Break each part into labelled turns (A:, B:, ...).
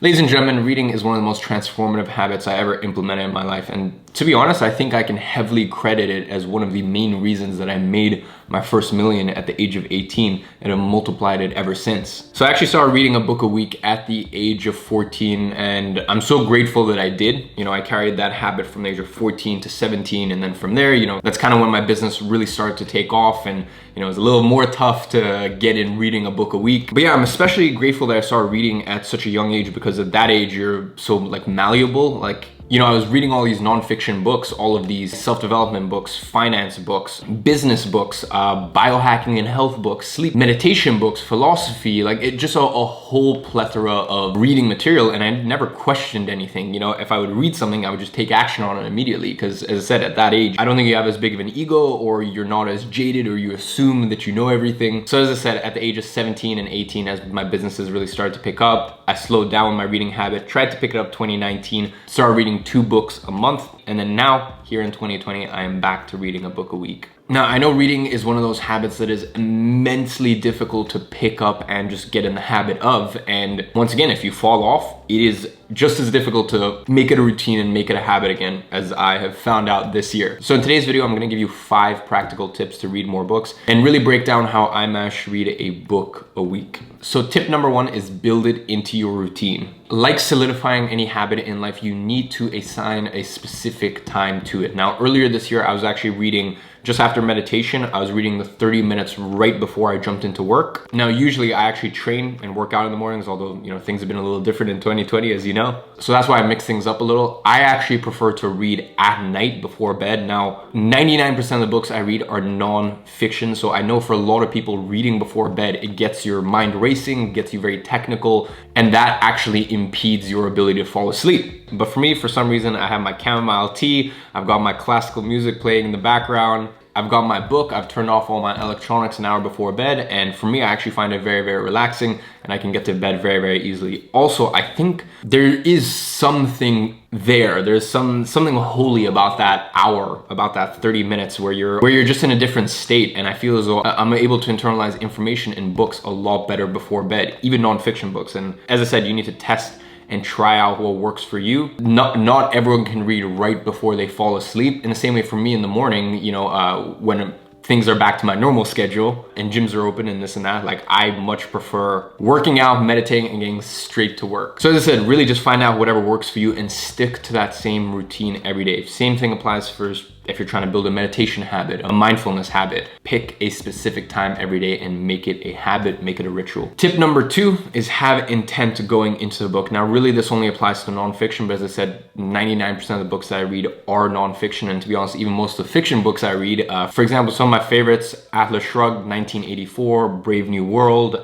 A: Ladies and gentlemen, reading is one of the most transformative habits I ever implemented in my life. And to be honest, I think I can heavily credit it as one of the main reasons that I made my first million at the age of 18 and have multiplied it ever since. So I actually started reading a book a week at the age of 14, and I'm so grateful that I did. You know, I carried that habit from the age of 14 to 17, and then from there, you know, that's kind of when my business really started to take off, and you know, it was a little more tough to get in reading a book a week. But yeah, I'm especially grateful that I started reading at such a young age, because at that age, you're so like malleable. Like, you know, I was reading all these nonfiction books, all of these self-development books, finance books, business books, biohacking and health books, sleep meditation books, philosophy, like it just a whole plethora of reading material. And I never questioned anything. You know, if I would read something, I would just take action on it immediately. Because as I said, at that age, I don't think you have as big of an ego, or you're not as jaded, or you assume that you know everything. So as I said, at the age of 17 and 18, as my businesses really started to pick up, I slowed down my reading habit, tried to pick it up 2019, started reading 2 books a month, and then now here in 2020 I am back to reading a book a week. Now, I know reading is one of those habits that is immensely difficult to pick up and just get in the habit of. And once again, if you fall off, it is just as difficult to make it a routine and make it a habit again, as I have found out this year. So in today's video, I'm going to give you 5 practical tips to read more books and really break down how I managed to read a book a week. So tip number 1 is build it into your routine. Like solidifying any habit in life, you need to assign a specific time to it. Now, earlier this year, I was actually reading just after meditation. I was reading the 30 minutes right before I jumped into work. Now, usually I actually train and work out in the mornings, although, you know, things have been a little different in 2020, as you know. So that's why I mix things up a little. I actually prefer to read at night before bed. Now, 99% of the books I read are non-fiction. So I know for a lot of people, reading before bed, it gets your mind racing, gets you very technical, and that actually impedes your ability to fall asleep. But for me, for some reason, I have my chamomile tea, I've got my classical music playing in the background, I've got my book, I've turned off all my electronics an hour before bed, and for me, I actually find it very, very relaxing, and I can get to bed very, very easily. Also, I think there is something there. There's something holy about that hour, about that 30 minutes where you're just in a different state, and I feel as though I'm able to internalize information in books a lot better before bed, even nonfiction books. And as I said, you need to test and try out what works for you. Not everyone can read right before they fall asleep. In the same way, for me in the morning, you know, when things are back to my normal schedule and gyms are open and this and that, like I much prefer working out, meditating, and getting straight to work. So as I said, really just find out whatever works for you and stick to that same routine every day. Same thing applies for if you're trying to build a meditation habit, a mindfulness habit. Pick a specific time every day and make it a habit, make it a ritual. Tip number 2 is have intent going into the book. Now, really this only applies to nonfiction, but as I said, 99% of the books that I read are nonfiction, and to be honest, even most of the fiction books I read, for example, some of my favorites, Atlas Shrugged, 1984, Brave New World,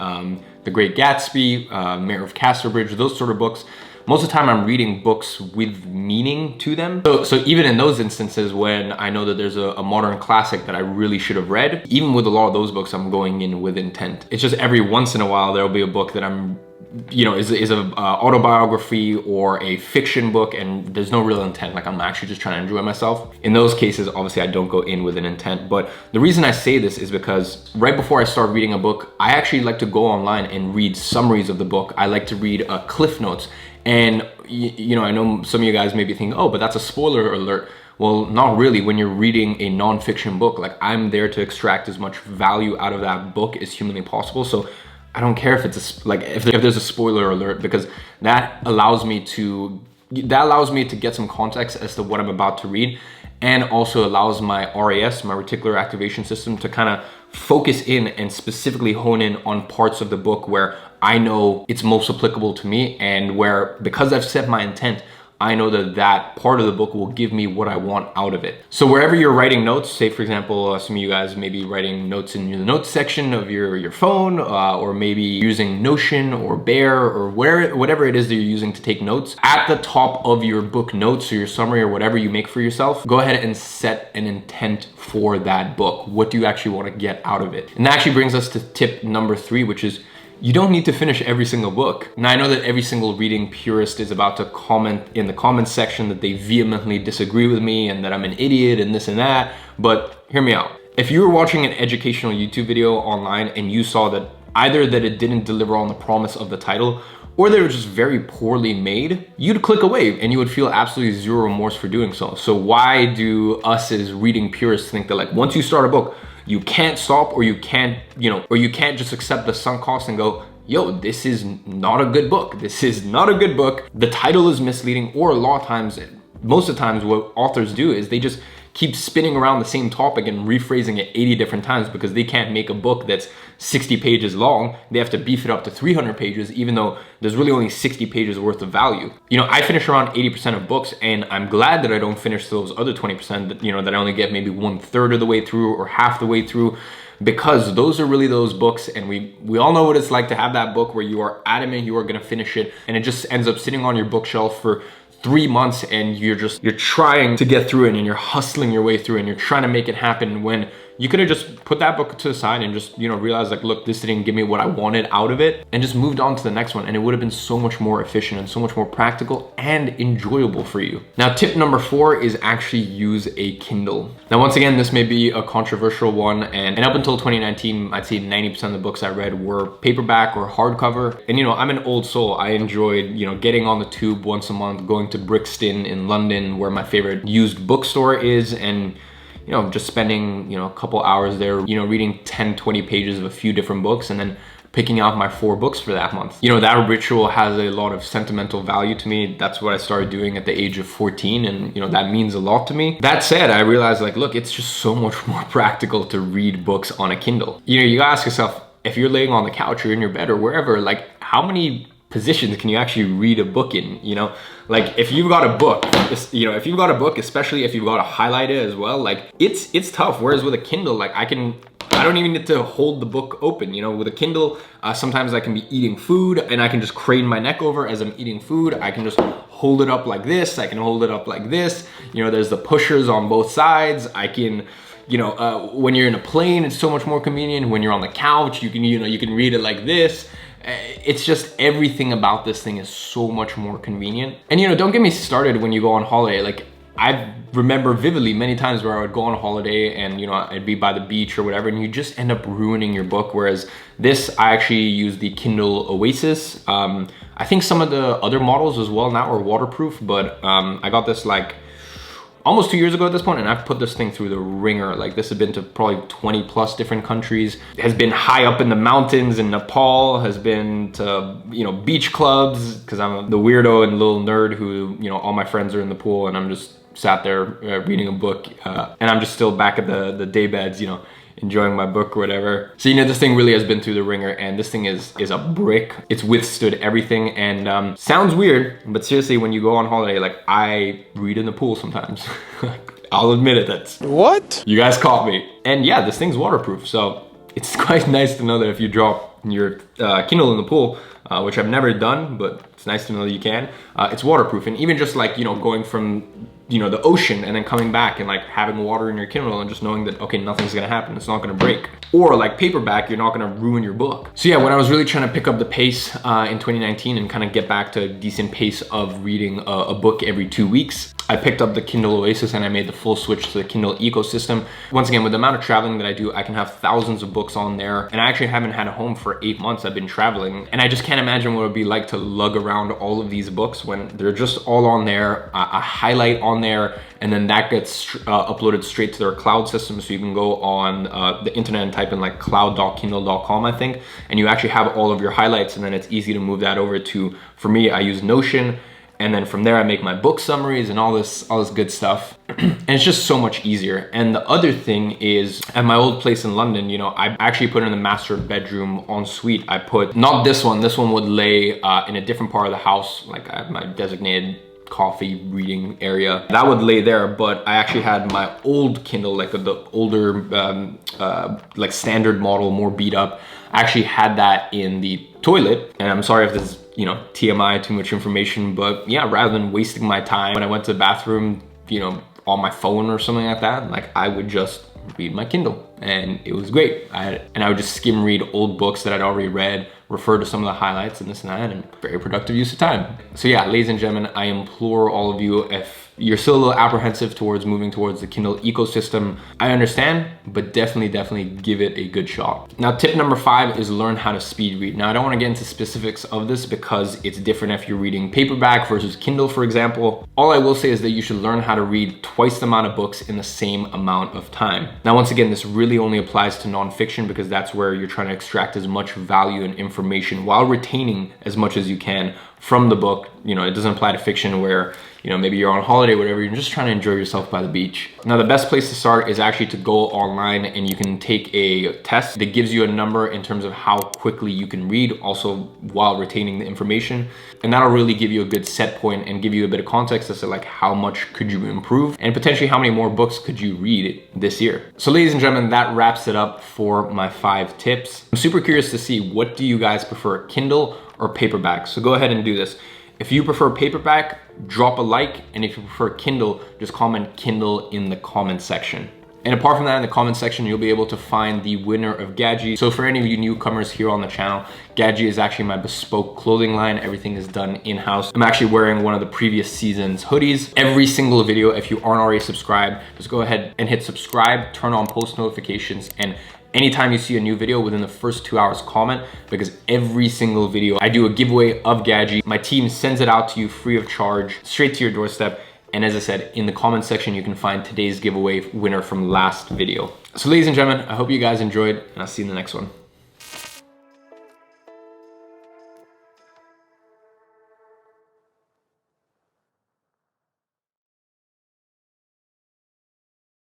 A: The Great Gatsby, Mayor of Casterbridge, those sort of books. Most of the time I'm reading books with meaning to them. So even in those instances when I know that there's a modern classic that I really should have read, even with a lot of those books, I'm going in with intent. It's just every once in a while, there'll be a book that I'm, you know, is a autobiography or a fiction book, and there's no real intent. Like I'm actually just trying to enjoy myself. In those cases, obviously I don't go in with an intent. But the reason I say this is because right before I start reading a book, I actually like to go online and read summaries of the book. I like to read cliff notes. And you know, I know some of you guys may be thinking, oh, but that's a spoiler alert. Well, not really. When you're reading a nonfiction book, like I'm there to extract as much value out of that book as humanly possible. So I don't care if it's if there's a spoiler alert, because that allows me to get some context as to what I'm about to read, and also allows my RAS, my reticular activation system, to kind of focus in and specifically hone in on parts of the book where I know it's most applicable to me, and where, because I've set my intent, I know that that part of the book will give me what I want out of it. So wherever you're writing notes, say for example, some of you guys may be writing notes in the notes section of your phone, or maybe using Notion or Bear or whatever it is that you're using to take notes. At the top of your book notes or your summary or whatever you make for yourself, go ahead and set an intent for that book. What do you actually want to get out of it? And that actually brings us to tip number 3, which is you don't need to finish every single book. Now, I know that every single reading purist is about to comment in the comments section that they vehemently disagree with me and that I'm an idiot and this and that, but hear me out. If you were watching an educational YouTube video online and you saw that either that it didn't deliver on the promise of the title, or they were just very poorly made, you'd click away and you would feel absolutely zero remorse for doing so. So why do us as reading purists think that like once you start a book, you can't stop, or you can't, or you can't just accept the sunk cost and go, yo, this is not a good book. This is not a good book. The title is misleading, or a lot of times, most of the times what authors do is they just keep spinning around the same topic and rephrasing it 80 different times because they can't make a book that's 60 pages long. They have to beef it up to 300 pages, even though there's really only 60 pages worth of value. I finish around 80% of books, and I'm glad that I don't finish those other 20% that, that I only get maybe 1/3 of the way through or half the way through, because those are really those books, and we all know what it's like to have that book where you are adamant you are gonna finish it, and it just ends up sitting on your bookshelf for 3 months, and you're trying to get through it, and you're hustling your way through it, and you're trying to make it happen, when you could have just put that book to the side and just, realized like, look, this didn't give me what I wanted out of it, and just moved on to the next one. And it would have been so much more efficient and so much more practical and enjoyable for you. Now, tip number 4 is actually use a Kindle. Now, once again, this may be a controversial one, and up until 2019, I'd say 90% of the books I read were paperback or hardcover. And I'm an old soul. I enjoyed, getting on the tube once a month, going to Brixton in London, where my favorite used bookstore is, and just spending, a couple hours there, reading 10, 20 pages of a few different books, and then picking out my 4 books for that month. That ritual has a lot of sentimental value to me. That's what I started doing at the age of 14, and that means a lot to me. That said, I realized like, look, it's just so much more practical to read books on a Kindle. You gotta ask yourself, if you're laying on the couch or in your bed or wherever, like how many positions can you actually read a book in? Like if you've got a book, especially if you've got to highlight it as well, like it's tough. Whereas with a Kindle, like I don't even need to hold the book open. With a Kindle, sometimes I can be eating food and I can just crane my neck over as I'm eating food. I can just hold it up like this. I can hold it up like this. There's the pushers on both sides. I can, when you're in a plane, it's so much more convenient. When you're on the couch, you can read it like this. It's just everything about this thing is so much more convenient. And don't get me started when you go on holiday. Like I remember vividly many times where I would go on holiday and I'd be by the beach or whatever, and you just end up ruining your book. Whereas this, I actually use the Kindle Oasis. I think some of the other models as well now are waterproof, but I got this like almost 2 years ago at this point, and I've put this thing through the ringer. Like this has been to probably 20 plus different countries, has been high up in the mountains in Nepal, has been to, beach clubs, because I'm the weirdo and little nerd who, all my friends are in the pool and I'm just sat there reading a book, and I'm just still back at the day beds, enjoying my book or whatever. So this thing really has been through the ringer, and this thing is a brick. It's withstood everything, and sounds weird, but seriously, when you go on holiday, like I read in the pool sometimes. I'll admit it. That's what you guys caught me. And yeah, this thing's waterproof, so it's quite nice to know that if you drop your Kindle in the pool, which I've never done, but it's nice to know that you can, it's waterproof. And even just like going from the ocean and then coming back and like having water in your Kindle and just knowing that, okay, nothing's gonna happen, it's not gonna break. Or like paperback, you're not gonna ruin your book. So yeah, when I was really trying to pick up the pace in 2019 and kind of get back to a decent pace of reading a book every 2 weeks, I picked up the Kindle Oasis and I made the full switch to the Kindle ecosystem. Once again, with the amount of traveling that I do, I can have thousands of books on there. And I actually haven't had a home for 8 months. I've been traveling. And I just can't imagine what it would be like to lug around all of these books when they're just all on there, a highlight on there, and then that gets uploaded straight to their cloud system. So you can go on the internet and type in like cloud.kindle.com, I think, and you actually have all of your highlights, and then it's easy to move that over to, for me, I use Notion. And then from there, I make my book summaries and all this good stuff. And it's just so much easier. And the other thing is, at my old place in London, I actually put in the master bedroom en suite. I put, not this one would lay in a different part of the house. Like I have my designated coffee reading area. That would lay there, but I actually had my old Kindle, like the older, like standard model, more beat up. I actually had that in the toilet. And I'm sorry if this is, TMI, too much information, but yeah, rather than wasting my time when I went to the bathroom, on my phone or something like that, like I would just read my Kindle, and it was great. I would just skim read old books that I'd already read, refer to some of the highlights and this and that, and very productive use of time. So yeah, ladies and gentlemen, I implore all of you, if you're still a little apprehensive towards moving towards the Kindle ecosystem, I understand, but definitely give it a good shot. Now, tip number 5 is learn how to speed read. Now, I don't want to get into specifics of this because it's different if you're reading paperback versus Kindle, for example. All I will say is that you should learn how to read twice the amount of books in the same amount of time. Now, once again, this really only applies to nonfiction because that's where you're trying to extract as much value and information while retaining as much as you can from the book. You know, it doesn't apply to fiction where, you know, maybe you're on holiday, whatever, you're just trying to enjoy yourself by the beach. Now, the best place to start is actually to go online and you can take a test that gives you a number in terms of how quickly you can read, also while retaining the information. And that'll really give you a good set point and give you a bit of context as to like how much could you improve and potentially how many more books could you read this year. So ladies and gentlemen, that wraps it up for my 5 tips. I'm super curious to see, what do you guys prefer, Kindle or paperback? So go ahead and do this. If you prefer paperback, drop a like, and if you prefer Kindle, just comment Kindle in the comment section. And apart from that, in the comment section, you'll be able to find the winner of Gadget. So for any of you newcomers here on the channel, Gadget is actually my bespoke clothing line. Everything is done in-house. I'm actually wearing one of the previous season's hoodies. Every single video, if you aren't already subscribed, just go ahead and hit subscribe, turn on post notifications, and anytime you see a new video, within the first 2 hours, comment, because every single video I do a giveaway of Gadget. My team sends it out to you free of charge, straight to your doorstep. And as I said, in the comment section, you can find today's giveaway winner from last video. So ladies and gentlemen, I hope you guys enjoyed, and I'll see you in the next one.